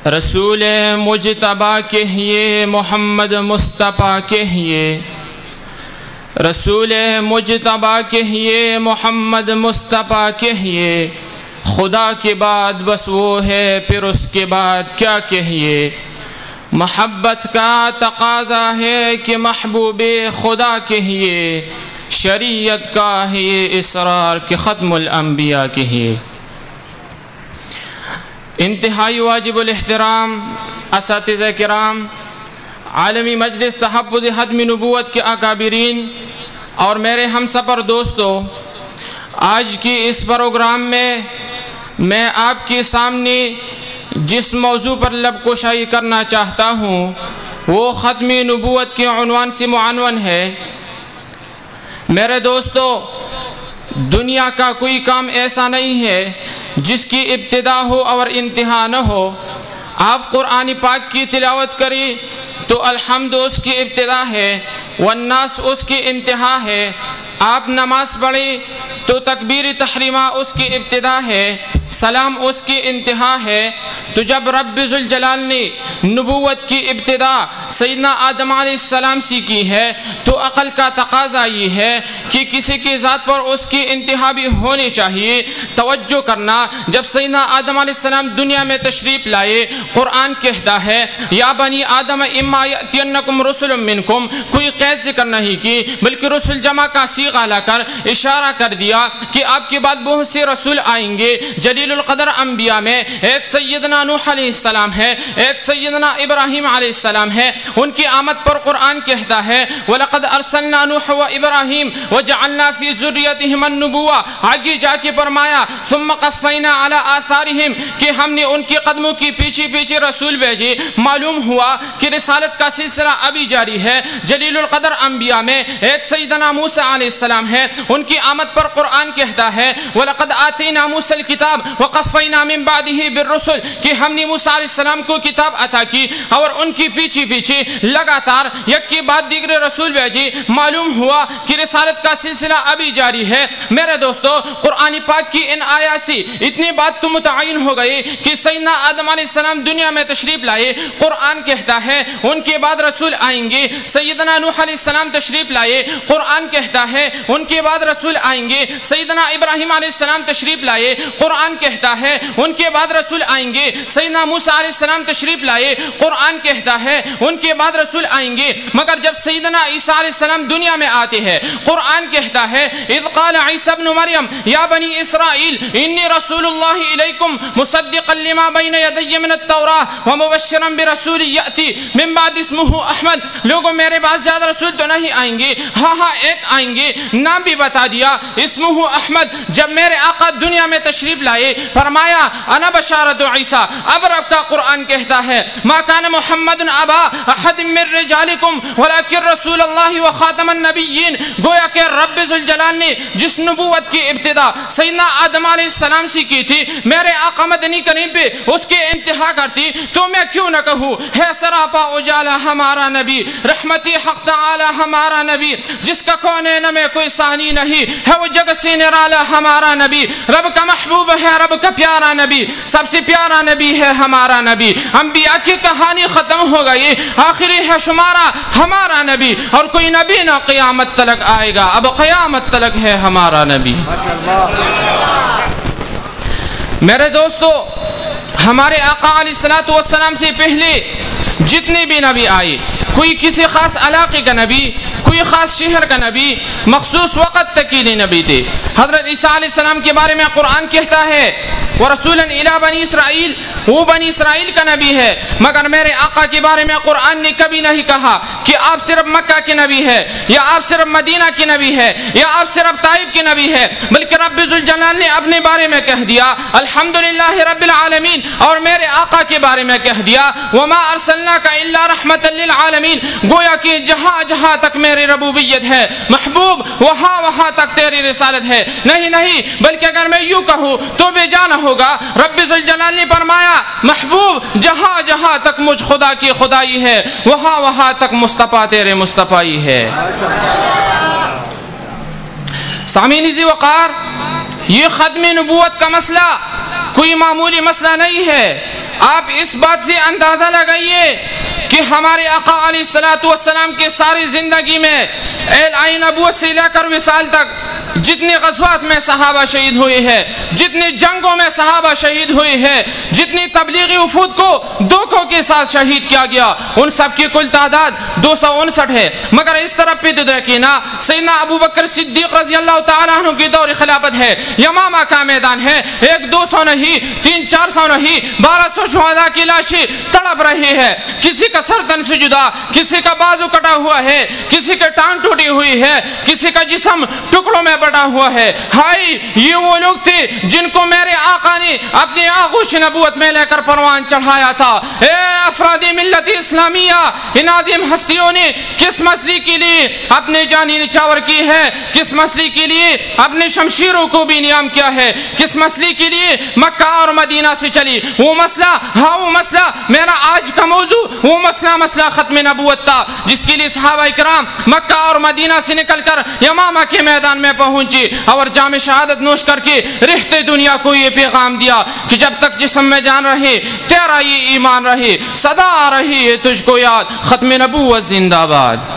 رسول مجتبیٰ کہیے محمد مصطفیٰ کہیے، رسول مجتبیٰ کہیے محمد مصطفیٰ کہیے، خدا کے بعد بس وہ ہے پھر اس کے بعد کیا کہیے۔ محبت کا تقاضا ہے کہ محبوب خدا کہیے، شریعت کا ہے یہ اصرار کہ ختم الانبیاء کہیے۔ انتہائی واجب الاحترام اساتذہ کرام، عالمی مجلس تحفظ ختم نبوت کے اکابرین اور میرے ہم سفر دوستو، آج کی اس پروگرام میں آپ کے سامنے جس موضوع پر لب کشائی کرنا چاہتا ہوں وہ ختم نبوت کے عنوان سے معنون ہے۔ میرے دوستو، دنیا کا کوئی کام ایسا نہیں ہے جس کی ابتدا ہو اور انتہا نہ ہو۔ آپ قرآن پاک کی تلاوت کریں تو الحمد اس کی ابتدا ہے، والناس اس کی انتہا ہے۔ آپ نماز پڑھیں تو تکبیر تحریمہ اس کی ابتدا ہے، سلام اس کی انتہا ہے۔ تو جب رب ذوالجلال نے نبوت کی ابتدا سیدنا آدم علیہ السلام سے کی ہے تو عقل کا تقاضا یہ ہے کہ کسی کی ذات پر اس کی انتہا بھی ہونی چاہیے۔ توجہ کرنا، جب سیدنا آدم علیہ السلام دنیا میں تشریف لائے، قرآن کہتا ہے یا بنی آدم اما یأتینکم رسل منکم، کوئی قید ذکر نہیں کی بلکہ رسل جمع کا صیغہ لا کر اشارہ کر دیا کہ آپ کے بعد بہت سے رسول آئیں گے۔ جلیل القدر انبیاء میں ایک سیدنا نوح علیہ السلام ہے، ایک سیدنا ابراہیم علیہ السلام ہے۔ ان کی آمد پر قرآن کہتا ہے وَلَقَدْ أَرْسَلْنَا نُوحًا وَإِبْرَاهِيمَ وَجَعَلْنَا فِي ذُرِّيَّتِهِمَا النُّبُوَّةَ۔ آگے جا کے فرمایا ثُمَّ قَفَّيْنَا عَلَىٰ آثَارِهِمْ کہ ہم نے ان کے قدموں کی پیچھے رسول بھیجے۔ معلوم ہوا کہ رسالت کا سلسلہ ابھی جاری ہے۔ جلیل القدر انبیاء میں ایک سیدنا موسیٰ علیہ السلام ہے۔ ان کی آمد پر قرآن کہتا ہے وَلَقَدْ آتَيْنَا مُوسَى الْكِتَابَ وَقَفَّيْنَا مِن بَعْدِهِ بِالرُّسُلِ کہ ہم نے موسیٰ علیہ السلام کو کتاب عطا کی اور ان کی پیچھے لگاتار یک کے بعد دیگر رسول بھیجے۔ معلوم ہوا کہ رسالت کا سلسلہ ابھی جاری ہے۔ میرے دوستو، قرآن پاک کی ان آیات سے اتنی بات تو متعین ہو گئی کہ سیدنا آدم علیہ السلام دنیا میں تشریف لائے، قرآن کہتا ہے ان کے بعد رسول آئیں گے۔ سیدنا نوح علیہ السلام تشریف لائے، قرآن کہتا ہے ان کے بعد رسول آئیں گے۔ سیدنا ابراہیم علیہ السلام تشریف لائے، قرآن کہتا ہے ان کے بعد رسول آئیں گے۔ سیدنا موسیٰ علیہ السلام تشریف لائے، قرآن کہتا ہے ان کے بعد رسول آئیں گے۔ مگر جب سیدنا عیسیٰ علیہ السلام دنیا میں آتے ہیں، قرآن کہتا ہے اذ قال عیسیٰ ابن مریم یا بنی اسرائیل انی رسول اللہ الیکم مصدقا لما بین یدی من التوراۃ ومبشرا برسول یأتی من بعد اسمہ احمد۔ لوگوں میرے پاس زیادہ رسول تو نہیں آئیں گے، ہاں ایک آئیں گے، نام بھی بتا دیا، اسمہ احمد۔ جب میرے آقا دنیا میں تشریف لائے، فرمایا انا بشارت عیسیٰ۔ اب رب کا قرآن کہتا ہے ما کان محمد ابا احد من رجالکم ولکن رسول اللہ وخاتم النبیین۔ گویا کہ رب ذوالجلال نے جس نبوت کی ابتدا سیدنا آدم علیہ السلام سے کی تھی، میرے آقا مدنی کریم پہ اس کے انتہا کرتی تو میں کیوں نہ کہوں ہے سراپا اجالا ہمارا نبی، رحمتی حق تعالی ہمارا نبی، جس کا کونین میں کوئی ثانی نہیں ہے، وہ جگ سے نرالا ہمارا نبی، رب کا محبوب ہے، رب کا پیارا نبی، سب سے پیارا نبی ہے ہمارا نبی۔ انبیاء کی کہانی ختم ہو گئی، آخری ہے شمارا ہمارا نبی، اور کوئی نبی نہ قیامت تلک آئے گا، اب قیامت تلک ہے ہمارا نبی۔ میرے دوستو، ہمارے آقا علیہ السلام سے پہلے جتنے بھی نبی آئے، کوئی کسی خاص علاقے کا نبی، کوئی خاص شہر کا نبی، مخصوص وقت تک کے لیے نبی تھے۔ حضرت عیسیٰ علیہ السلام کے بارے میں قرآن کہتا ہے وَرَسُولًا إِلَىٰ بَنِي إِسْرَائِيل، وہ بنی اسرائیل کا نبی ہے۔ مگر میرے آقا کے بارے میں قرآن نے کبھی نہیں کہا کہ آپ صرف مکہ کے نبی ہے، یا آپ صرف مدینہ کے نبی ہے، یا آپ صرف طائف کے نبی ہے، بلکہ رب ذوالجلال نے اپنے بارے میں کہہ دیا الحمدللہ رب العالمین، اور میرے آقا کے بارے میں کہہ دیا وَمَا أَرْسَلْنَاكَ إِلَّا رَحْمَةً لِّلْعَالَمِينَ۔ گویا کہ جہاں تک میری ربوبیت ہے محبوب، وہاں تک تیری رسالت ہے۔ نہیں بلکہ اگر میں یوں کہوں تو بے جانا ہوگا۔ رب ذوالجلال نے فرمایا محبوب جہاں تک مجھ خدا کی خدائی ہے، وہاں تک مصطفیٰ تیرے مصطفی ہے۔ سامعین ذی وقار، یہ ختم نبوت کا مسئلہ کوئی معمولی مسئلہ نہیں ہے۔ آپ اس بات سے اندازہ لگائیے کہ ہمارے آقا علیہ السلام کے ساری زندگی میں اعلان نبوت سے لے کر وصال تک جتنے غزوات میں صحابہ شہید ہوئے ہیں، جتنی جنگوں میں صحابہ شہید ہوئے ہیں، جتنی تبلیغی وفود کو دھوکوں کے ساتھ شہید کیا گیا، ان سب کی کل تعداد 259 ہے۔ مگر اس طرف پہ تو دیکھیں نا، سیدنا ابو بکر صدیق رضی اللہ تعالیٰ عنہ کی دور خلافت ہے، یمامہ کا میدان ہے، 100-200 نہیں، 300-400 نہیں، 1200 شہداء کی لاشیں تڑپ رہی ہے، کسی کا سر تن سے جدا، کسی کا بازو کٹا ہوا ہے، کسی کے ٹانگ ٹوٹی ہوئی ہے، کسی کا جسم ٹکڑوں میں بٹا ہوا ہے۔ ہائی، یہ وہ لوگ تھے جن کو میرے آقا نے اپنی آغوش نبوت میں لے کر پروان چڑھایا تھا۔ اے افراد ملت اسلامیہ، ان عظیم ہستیوں نے کس مسئلے کے لیے اپنے جانی نچاور کی ہے، کس مسئلے کے لیے اپنے شمشیروں کو بھی نیام کیا ہے، کس مسئلے کے لیے مکہ اور مدینہ سے چلی وہ مسئلہ، ہاں وہ مسئلہ میرا آج کا موضوع، وہ مسئلہ ختم نبوت تھا، جس کے لیے صحابہ کرام مکہ اور مدینہ سے نکل کر یمامہ کے میدان میں پہنچی اور جام شہادت نوش کر کے رہتے دنیا کو یہ پیغام دیا کہ جب تک جسم میں جان رہے تیرا یہ ایمان رہے، صدا رہی ہے تجھ کو یاد، ختم نبوت زندہ باد۔